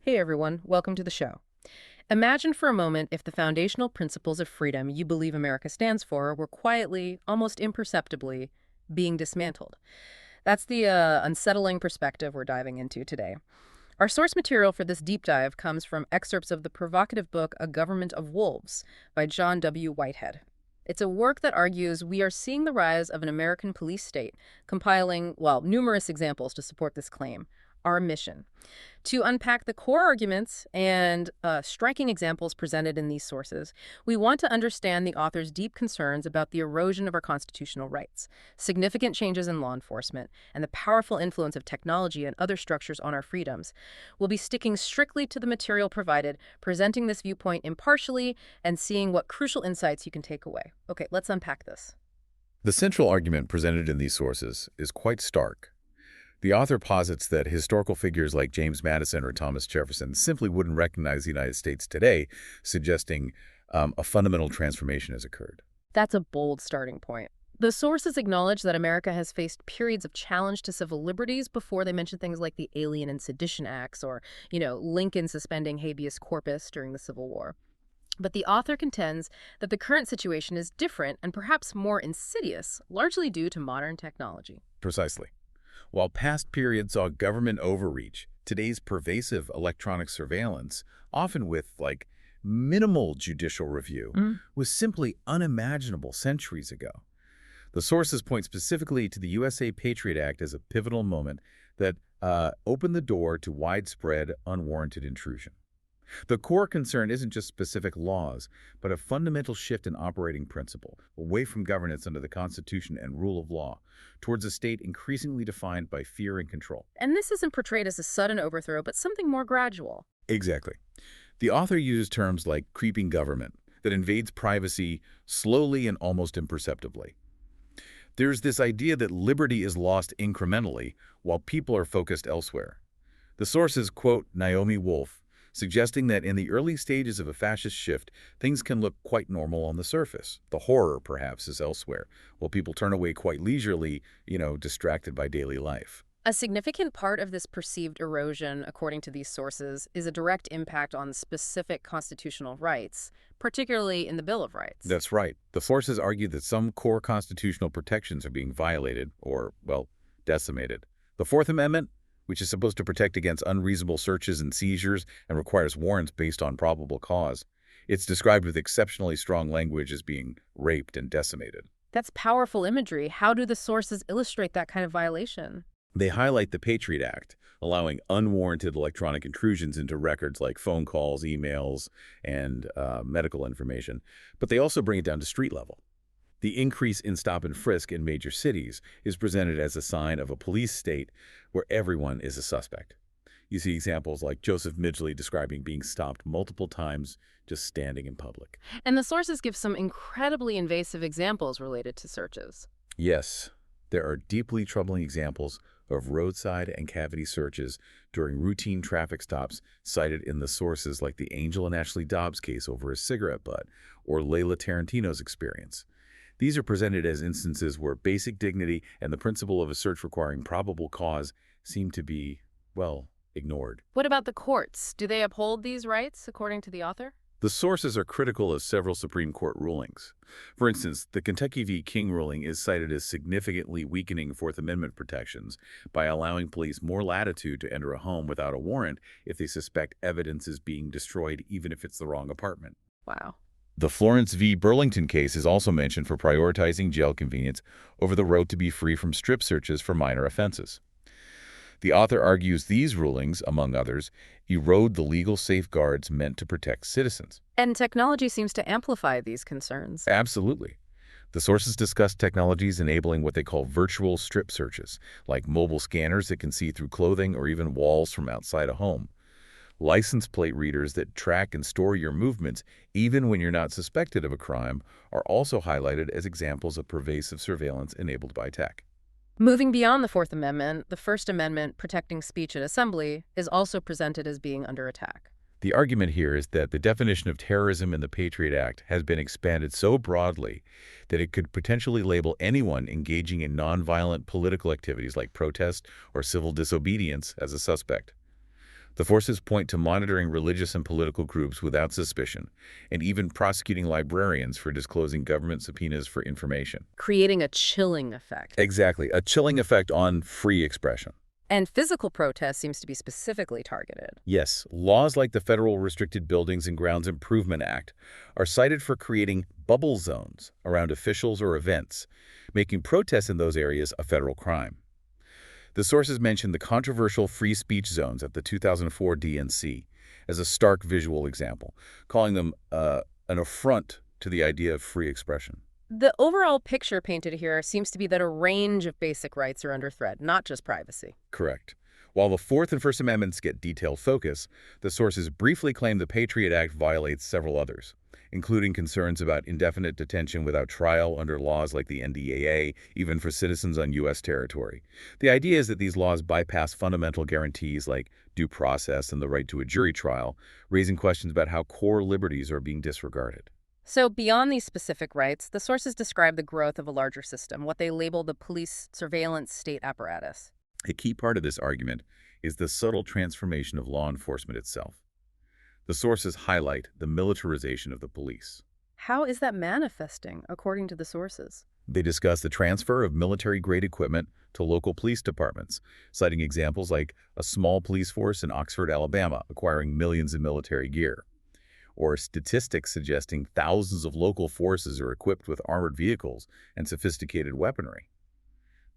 Hey everyone, welcome to the show. Imagine for a moment if the foundational principles of freedom you believe America stands for were quietly, almost imperceptibly, being dismantled. That's the unsettling perspective we're diving into today. Our source material for this deep dive comes from excerpts of the provocative book A Government of Wolves by John W. Whitehead. It's a work that argues we are seeing the rise of an American police state, compiling, well, numerous examples to support this claim. Our mission: to unpack the core arguments and striking examples presented in these sources, we want to understand the author's deep concerns about the erosion of our constitutional rights, significant changes in law enforcement, and the powerful influence of technology and other structures on our freedoms. We'll be sticking strictly to the material provided, presenting this viewpoint impartially, and seeing what crucial insights you can take away. Okay, let's unpack this. The central argument presented in these sources is quite stark. The author posits that historical figures like James Madison or Thomas Jefferson simply wouldn't recognize the United States today, suggesting a fundamental transformation has occurred. That's a bold starting point. The sources acknowledge that America has faced periods of challenge to civil liberties before they mention things like the Alien and Sedition Acts or, Lincoln suspending habeas corpus during the Civil War. But the author contends that the current situation is different and perhaps more insidious, largely due to modern technology. Precisely. While past periods saw government overreach, today's pervasive electronic surveillance, often with, minimal judicial review, was simply unimaginable centuries ago. The sources point specifically to the USA Patriot Act as a pivotal moment that opened the door to widespread, unwarranted intrusion. The core concern isn't just specific laws, but a fundamental shift in operating principle, away from governance under the Constitution and rule of law, towards a state increasingly defined by fear and control. And this isn't portrayed as a sudden overthrow, but something more gradual. Exactly. The author uses terms like creeping government that invades privacy slowly and almost imperceptibly. There's this idea that liberty is lost incrementally while people are focused elsewhere. The sources quote Naomi Wolf, suggesting that in the early stages of a fascist shift, things can look quite normal on the surface. The horror, perhaps, is elsewhere, while people turn away quite leisurely, distracted by daily life. A significant part of this perceived erosion, according to these sources, is a direct impact on specific constitutional rights, particularly in the Bill of Rights. That's right. The sources argue that some core constitutional protections are being violated or, decimated. The Fourth Amendment, which is supposed to protect against unreasonable searches and seizures and requires warrants based on probable cause. It's described with exceptionally strong language as being raped and decimated. That's powerful imagery. How do the sources illustrate that kind of violation? They highlight the Patriot Act, allowing unwarranted electronic intrusions into records like phone calls, emails, and medical information. But they also bring it down to street level. The increase in stop and frisk in major cities is presented as a sign of a police state where everyone is a suspect. You see examples like Joseph Midgley describing being stopped multiple times just standing in public. And the sources give some incredibly invasive examples related to searches. Yes, there are deeply troubling examples of roadside and cavity searches during routine traffic stops cited in the sources like the Angel and Ashley Dobbs case over a cigarette butt or Layla Tarantino's experience. These are presented as instances where basic dignity and the principle of a search requiring probable cause seem to be, ignored. What about the courts? Do they uphold these rights, according to the author? The sources are critical of several Supreme Court rulings. For instance, the Kentucky v. King ruling is cited as significantly weakening Fourth Amendment protections by allowing police more latitude to enter a home without a warrant if they suspect evidence is being destroyed, even if it's the wrong apartment. Wow. The Florence v. Burlington case is also mentioned for prioritizing jail convenience over the right to be free from strip searches for minor offenses. The author argues these rulings, among others, erode the legal safeguards meant to protect citizens. And technology seems to amplify these concerns. Absolutely. The sources discuss technologies enabling what they call virtual strip searches, like mobile scanners that can see through clothing or even walls from outside a home. License plate readers that track and store your movements, even when you're not suspected of a crime, are also highlighted as examples of pervasive surveillance enabled by tech. Moving beyond the Fourth Amendment, the First Amendment, protecting speech and assembly, is also presented as being under attack. The argument here is that the definition of terrorism in the Patriot Act has been expanded so broadly that it could potentially label anyone engaging in nonviolent political activities like protest or civil disobedience as a suspect. The forces point to monitoring religious and political groups without suspicion, and even prosecuting librarians for disclosing government subpoenas for information. Creating a chilling effect. Exactly, a chilling effect on free expression. And physical protest seems to be specifically targeted. Yes, laws like the Federal Restricted Buildings and Grounds Improvement Act are cited for creating bubble zones around officials or events, making protests in those areas a federal crime. The sources mention the controversial free speech zones at the 2004 DNC as a stark visual example, calling them an affront to the idea of free expression. The overall picture painted here seems to be that a range of basic rights are under threat, not just privacy. Correct. While the Fourth and First Amendments get detailed focus, the sources briefly claim the Patriot Act violates several others, including concerns about indefinite detention without trial under laws like the NDAA, even for citizens on U.S. territory. The idea is that these laws bypass fundamental guarantees like due process and the right to a jury trial, raising questions about how core liberties are being disregarded. So beyond these specific rights, the sources describe the growth of a larger system, what they label the police surveillance state apparatus. A key part of this argument is the subtle transformation of law enforcement itself. The sources highlight the militarization of the police. How is that manifesting, according to the sources? They discuss the transfer of military-grade equipment to local police departments, citing examples like a small police force in Oxford, Alabama, acquiring millions in military gear, or statistics suggesting thousands of local forces are equipped with armored vehicles and sophisticated weaponry.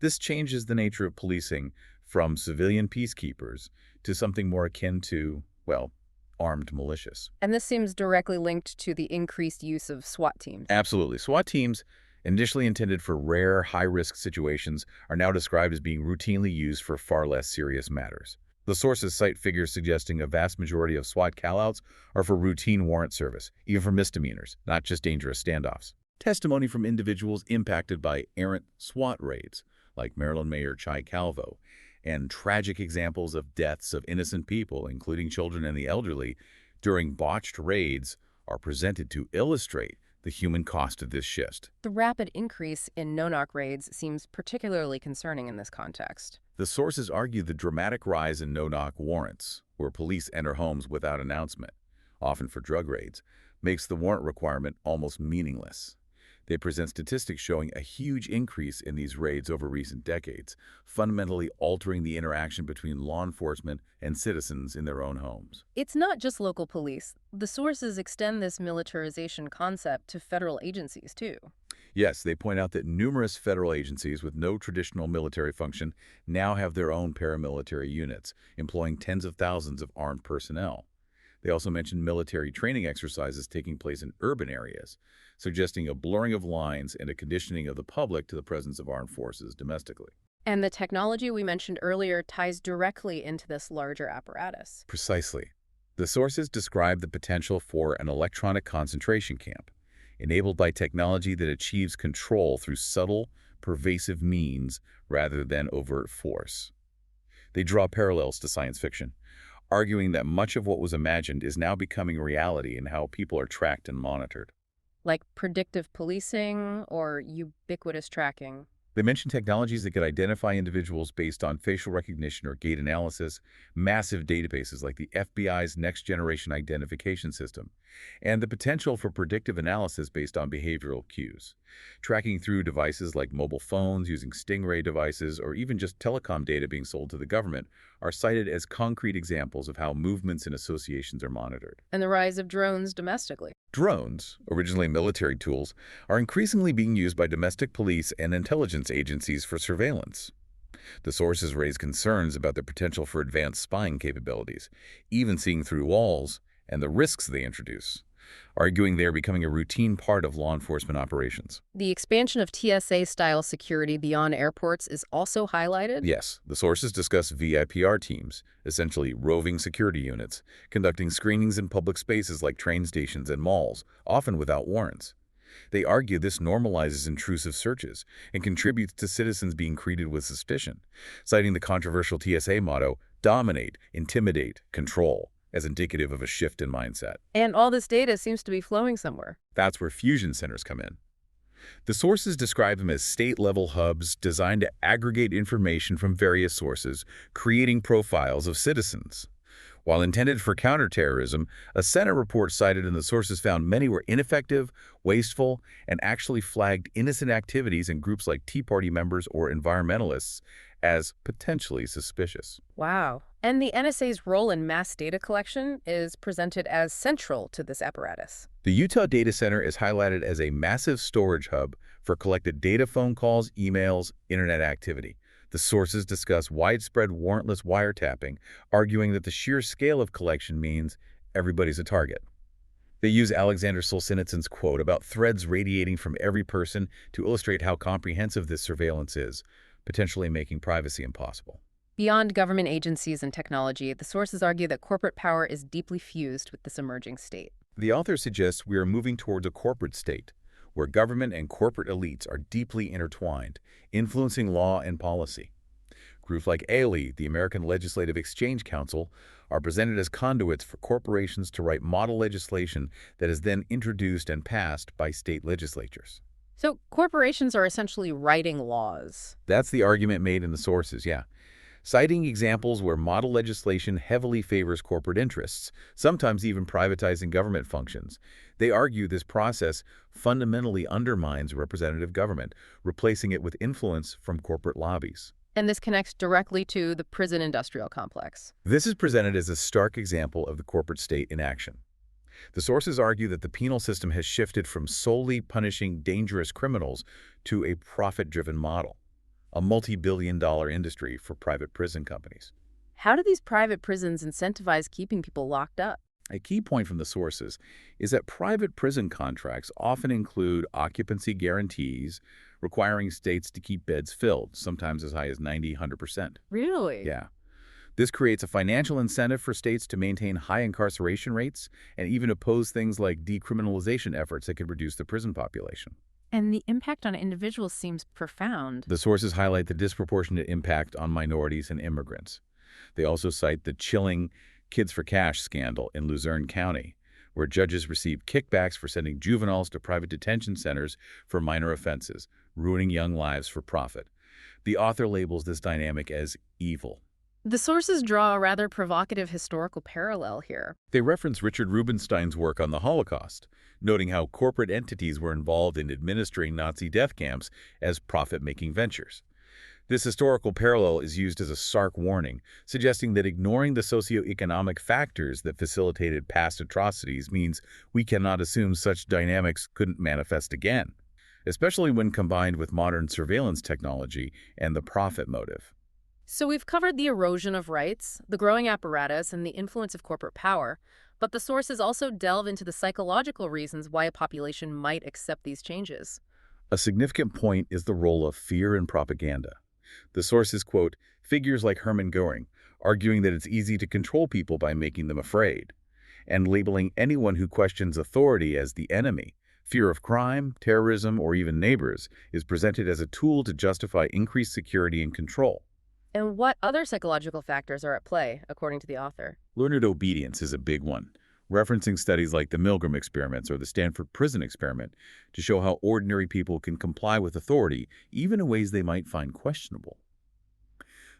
This changes the nature of policing from civilian peacekeepers to something more akin to, well, armed militias. And this seems directly linked to the increased use of SWAT teams. Absolutely. SWAT teams, initially intended for rare, high-risk situations, are now described as being routinely used for far less serious matters. The sources cite figures suggesting a vast majority of SWAT callouts are for routine warrant service, even for misdemeanors, not just dangerous standoffs. Testimony from individuals impacted by errant SWAT raids, like Maryland Mayor Chai Calvo, and tragic examples of deaths of innocent people, including children and the elderly, during botched raids are presented to illustrate the human cost of this shift. The rapid increase in no-knock raids seems particularly concerning in this context. The sources argue the dramatic rise in no-knock warrants, where police enter homes without announcement, often for drug raids, makes the warrant requirement almost meaningless. They present statistics showing a huge increase in these raids over recent decades, fundamentally altering the interaction between law enforcement and citizens in their own homes. It's not just local police. The sources extend this militarization concept to federal agencies, too. Yes, they point out that numerous federal agencies with no traditional military function now have their own paramilitary units, employing tens of thousands of armed personnel. They also mention military training exercises taking place in urban areas, suggesting a blurring of lines and a conditioning of the public to the presence of armed forces domestically. And the technology we mentioned earlier ties directly into this larger apparatus. Precisely. The sources describe the potential for an electronic concentration camp, enabled by technology that achieves control through subtle, pervasive means rather than overt force. They draw parallels to science fiction, arguing that much of what was imagined is now becoming reality in how people are tracked and monitored. Like predictive policing or ubiquitous tracking. They mention technologies that could identify individuals based on facial recognition or gait analysis, massive databases like the FBI's next-generation identification system, and the potential for predictive analysis based on behavioral cues. Tracking through devices like mobile phones, using stingray devices, or even just telecom data being sold to the government are cited as concrete examples of how movements and associations are monitored. And the rise of drones domestically. Drones, originally military tools, are increasingly being used by domestic police and intelligence agencies for surveillance. The sources raise concerns about the potential for advanced spying capabilities, even seeing through walls, and the risks they introduce, arguing they are becoming a routine part of law enforcement operations. The expansion of TSA-style security beyond airports is also highlighted? Yes, the sources discuss VIPR teams, essentially roving security units, conducting screenings in public spaces like train stations and malls, often without warrants. They argue this normalizes intrusive searches and contributes to citizens being treated with suspicion, citing the controversial TSA motto, "Dominate, Intimidate, Control," as indicative of a shift in mindset. And all this data seems to be flowing somewhere. That's where fusion centers come in. The sources describe them as state-level hubs designed to aggregate information from various sources, creating profiles of citizens. While intended for counterterrorism, a Senate report cited in the sources found many were ineffective, wasteful, and actually flagged innocent activities in groups like Tea Party members or environmentalists as potentially suspicious. Wow. And the NSA's role in mass data collection is presented as central to this apparatus. The Utah Data Center is highlighted as a massive storage hub for collected data, phone calls, emails, internet activity. The sources discuss widespread warrantless wiretapping, arguing that the sheer scale of collection means everybody's a target. They use Alexander Solzhenitsyn's quote about threads radiating from every person to illustrate how comprehensive this surveillance is, potentially making privacy impossible. Beyond government agencies and technology, the sources argue that corporate power is deeply fused with this emerging state. The author suggests we are moving towards a corporate state, where government and corporate elites are deeply intertwined, influencing law and policy. Groups like ALE, the American Legislative Exchange Council, are presented as conduits for corporations to write model legislation that is then introduced and passed by state legislatures. So corporations are essentially writing laws. That's the argument made in the sources, yeah. Citing examples where model legislation heavily favors corporate interests, sometimes even privatizing government functions. They argue this process fundamentally undermines representative government, replacing it with influence from corporate lobbies. And this connects directly to the prison industrial complex. This is presented as a stark example of the corporate state in action. The sources argue that the penal system has shifted from solely punishing dangerous criminals to a profit-driven model, a multi-billion-dollar industry for private prison companies. How do these private prisons incentivize keeping people locked up? A key point from the sources is that private prison contracts often include occupancy guarantees, requiring states to keep beds filled, sometimes as high as 90–100%. Really? Yeah. This creates a financial incentive for states to maintain high incarceration rates and even oppose things like decriminalization efforts that could reduce the prison population. And the impact on individuals seems profound. The sources highlight the disproportionate impact on minorities and immigrants. They also cite the chilling Kids for Cash scandal in Luzerne County, where judges received kickbacks for sending juveniles to private detention centers for minor offenses, ruining young lives for profit. The author labels this dynamic as evil. The sources draw a rather provocative historical parallel here. They reference Richard Rubinstein's work on the Holocaust, noting how corporate entities were involved in administering Nazi death camps as profit-making ventures. This historical parallel is used as a stark warning, suggesting that ignoring the socioeconomic factors that facilitated past atrocities means we cannot assume such dynamics couldn't manifest again, especially when combined with modern surveillance technology and the profit motive. So we've covered the erosion of rights, the growing apparatus, and the influence of corporate power, but the sources also delve into the psychological reasons why a population might accept these changes. A significant point is the role of fear and propaganda. The sources quote figures like Hermann Goering, arguing that it's easy to control people by making them afraid, and labeling anyone who questions authority as the enemy. Fear of crime, terrorism, or even neighbors is presented as a tool to justify increased security and control. And what other psychological factors are at play, according to the author? Learned obedience is a big one, referencing studies like the Milgram experiments or the Stanford Prison experiment to show how ordinary people can comply with authority, even in ways they might find questionable.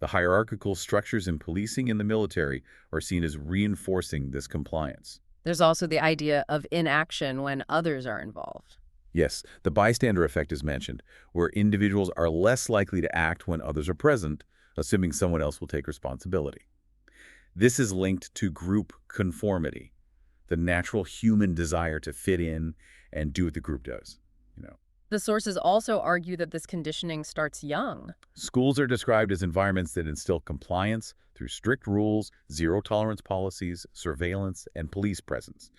The hierarchical structures in policing and the military are seen as reinforcing this compliance. There's also the idea of inaction when others are involved. Yes, the bystander effect is mentioned, where individuals are less likely to act when others are present, assuming someone else will take responsibility. This is linked to group conformity, the natural human desire to fit in and do what the group does. The sources also argue that this conditioning starts young. Schools are described as environments that instill compliance through strict rules, zero-tolerance policies, surveillance, and police presence,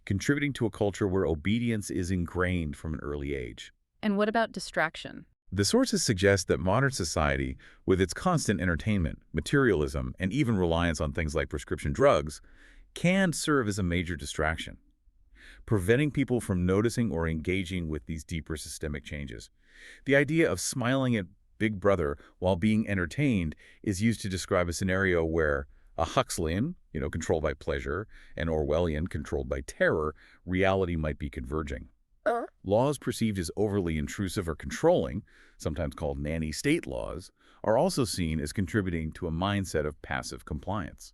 contributing to a culture where obedience is ingrained from an early age. And what about distraction? The sources suggest that modern society, with its constant entertainment, materialism, and even reliance on things like prescription drugs, can serve as a major distraction, preventing people from noticing or engaging with these deeper systemic changes. The idea of smiling at Big Brother while being entertained is used to describe a scenario where a Huxleyan, controlled by pleasure, and Orwellian, controlled by terror, reality might be converging. Laws perceived as overly intrusive or controlling, sometimes called nanny state laws, are also seen as contributing to a mindset of passive compliance.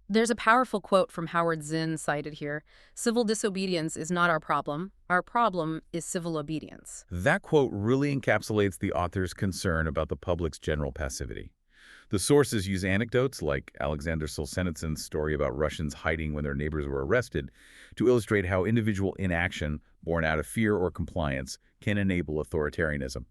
There's a powerful quote from Howard Zinn cited here. Civil disobedience is not our problem. Our problem is civil obedience. That quote really encapsulates the author's concern about the public's general passivity. The sources use anecdotes like Alexander Solzhenitsyn's story about Russians hiding when their neighbors were arrested to illustrate how individual inaction, born out of fear or compliance, can enable authoritarianism.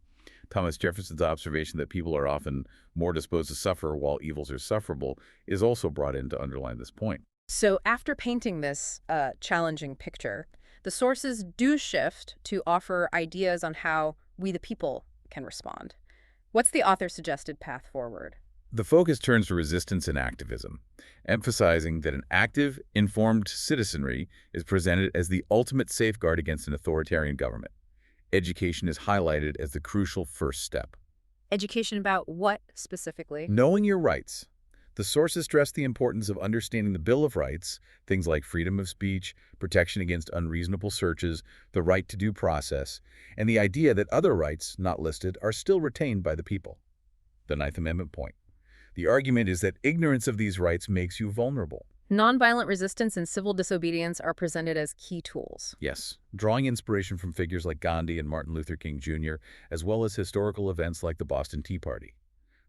Thomas Jefferson's observation that people are often more disposed to suffer while evils are sufferable is also brought in to underline this point. So after painting this challenging picture, the sources do shift to offer ideas on how we the people can respond. What's the author's suggested path forward? The focus turns to resistance and activism, emphasizing that an active, informed citizenry is presented as the ultimate safeguard against an authoritarian government. Education is highlighted as the crucial first step. Education about what specifically? Knowing your rights. The sources stress the importance of understanding the Bill of Rights, things like freedom of speech, protection against unreasonable searches, the right to due process, and the idea that other rights, not listed, are still retained by the people. The Ninth Amendment point. The argument is that ignorance of these rights makes you vulnerable. Nonviolent resistance and civil disobedience are presented as key tools. Yes, drawing inspiration from figures like Gandhi and Martin Luther King Jr., as well as historical events like the Boston Tea Party.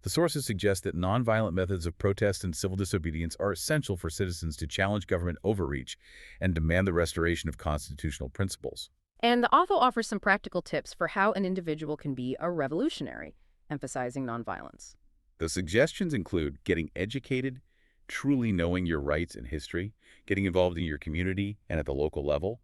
The sources suggest that nonviolent methods of protest and civil disobedience are essential for citizens to challenge government overreach and demand the restoration of constitutional principles. And the author offers some practical tips for how an individual can be a revolutionary, emphasizing nonviolence. The suggestions include getting educated, truly knowing your rights and history, getting involved in your community and at the local level,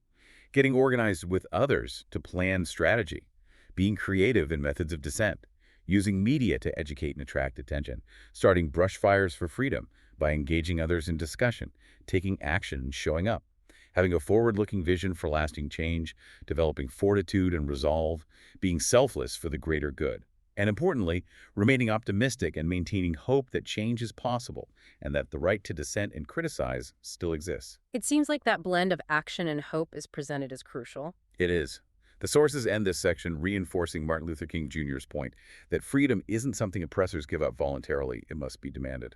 getting organized with others to plan strategy, being creative in methods of dissent, using media to educate and attract attention, starting brush fires for freedom by engaging others in discussion, taking action and showing up, having a forward-looking vision for lasting change, developing fortitude and resolve, being selfless for the greater good. And importantly, remaining optimistic and maintaining hope that change is possible and that the right to dissent and criticize still exists. It seems like that blend of action and hope is presented as crucial. It is. The sources end this section reinforcing Martin Luther King Jr.'s point that freedom isn't something oppressors give up voluntarily, it must be demanded.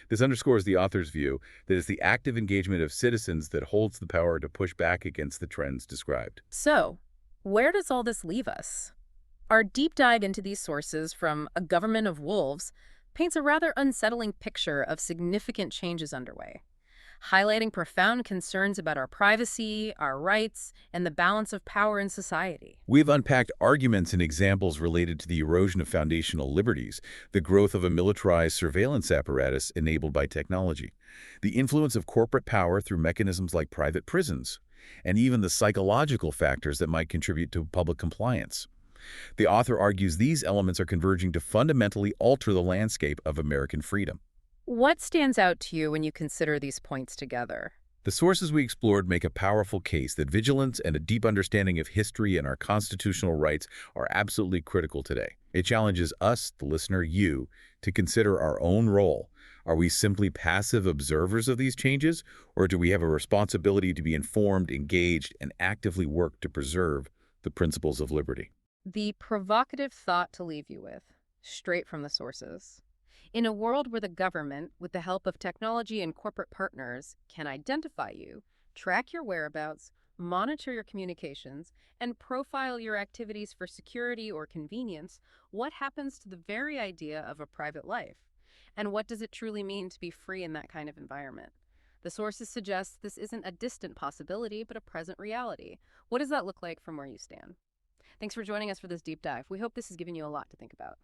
This underscores the author's view that it's the active engagement of citizens that holds the power to push back against the trends described. So, where does all this leave us? Our deep dive into these sources from A Government of Wolves paints a rather unsettling picture of significant changes underway, highlighting profound concerns about our privacy, our rights, and the balance of power in society. We've unpacked arguments and examples related to the erosion of foundational liberties, the growth of a militarized surveillance apparatus enabled by technology, the influence of corporate power through mechanisms like private prisons, and even the psychological factors that might contribute to public compliance. The author argues these elements are converging to fundamentally alter the landscape of American freedom. What stands out to you when you consider these points together? The sources we explored make a powerful case that vigilance and a deep understanding of history and our constitutional rights are absolutely critical today. It challenges us, the listener, you, to consider our own role. Are we simply passive observers of these changes, or do we have a responsibility to be informed, engaged, and actively work to preserve the principles of liberty? The provocative thought to leave you with, straight from the sources. In a world where the government, with the help of technology and corporate partners, can identify you, track your whereabouts, monitor your communications, and profile your activities for security or convenience, what happens to the very idea of a private life? And what does it truly mean to be free in that kind of environment? The sources suggest this isn't a distant possibility, but a present reality. What does that look like from where you stand? Thanks for joining us for this deep dive. We hope this has given you a lot to think about.